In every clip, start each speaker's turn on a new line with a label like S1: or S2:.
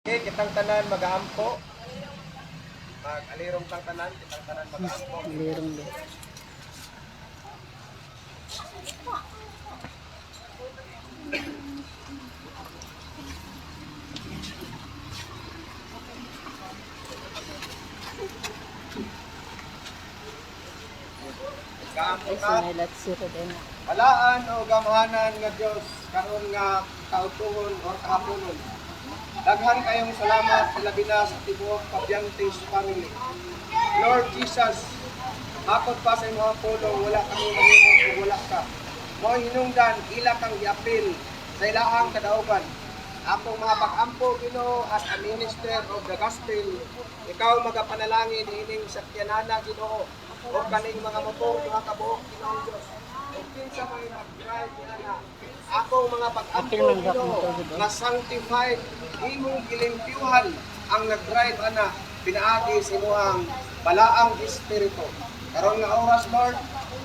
S1: Okay, kitang tanan mag-aampo. Mag-alirong tang tanan, kitang tanan mag-aampo.
S2: Alirong din.
S1: Mag-aampo
S2: Ay,
S1: ka.
S2: sinilat sila din.
S1: Balaan o gamahanan nga Diyos karon nga kautuhon o kahaponon. Daghan kayong salamat sa labi na sa tibuok Pabiantes family. Lord Jesus, hakot pa sa imong pulong, wala kami manimong kung wala ka. Mo hinungdan ila kang giapil sa ilahang kadaugan. Akong mga pag-ampo Ginoo as a minister of the gospel, ikaw magapanalangin ining sakyanana Ginoo o kaning mga motor mga kabuok Ginoo Dios. Ug kinsa may mag-drive na akong mga pag-ampo Ginoo na sanctified imong gilimpyuhan ang nag-drive ana pinaagi sa imong balaang espiritu. Karon nga oras Lord,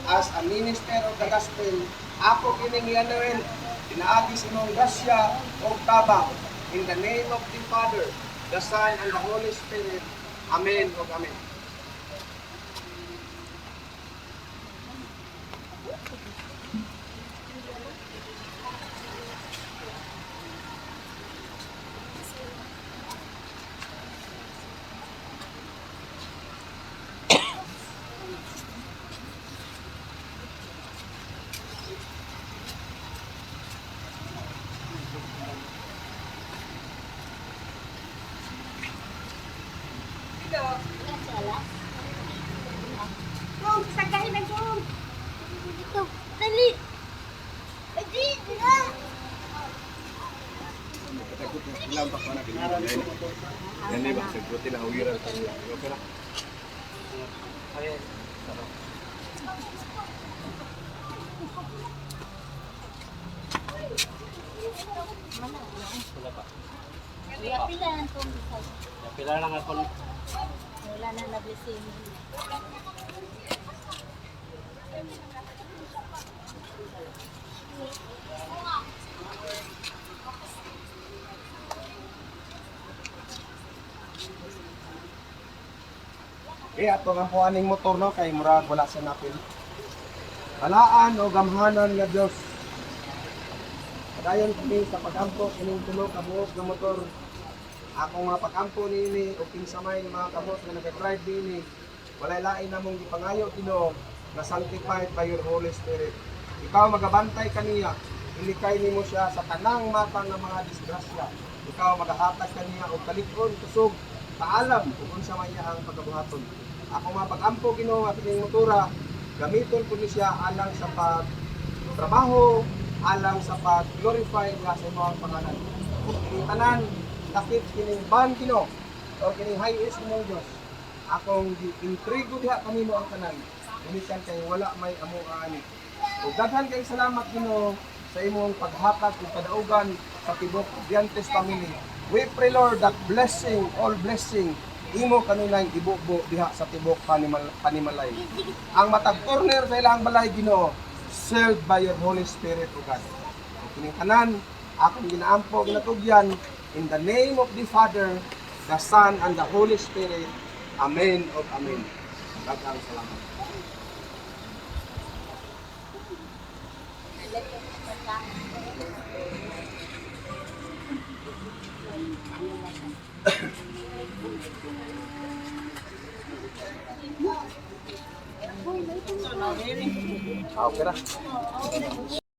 S1: as a minister of the gospel, ako kining yanuin pinaagi sa imong grasya o tabang. In the name of the Father, the Son, and the Holy Spirit. Amen o amen.
S3: Kung, sagahin na kung. Ito, dali. Dali, dali. Pila lang kung
S2: Pila lang ako.
S3: wala na na-blessing.
S1: Okay, ato nga po aning motor no kay murag wala sa napil. Balaan o gamhanan nga Dios. Padayon kami sa pag-ampo kining tulo ka buok nga motor. Ako nga pag-ampo nini o kinsa may mga kamot nga nag-drive nini. Walay lain namong gipangayo Ginoo na sanctified by your Holy Spirit. Ikaw magabantay kaniya, ilikay nimo siya sa tanang matang nga mga disgrasya. Ikaw magahatag kaniya og kalig-on kusog paalam kung unsa man iya ang pagkabuhaton. Ako nga pag-ampo Ginoo nga kining motora, gamiton ko ni siya alang sa pagtrabaho, alang sa pag-glorify nga sa imong pangalan. Ug kining tanan takip kining ban Ginoo o kining highest nimong Dios. Akong intrigo diha kanimo ang tanan. Unikan kay wala may amo ani. Ug daghan kay salamat Ginoo sa imong paghatag ug kadaugan sa tibok Pabiantes family. We pray Lord that blessing, all blessing imo kanunay ibubo diha sa tibok panimalay. Ang matag corner sa ilang balay Ginoo, served by your Holy Spirit o God. Ug kining tanan akong ginaampo ginatugyan in the name of the Father, the Son, and the Holy Spirit. Amen o amen. Daghang salamat. Okay na.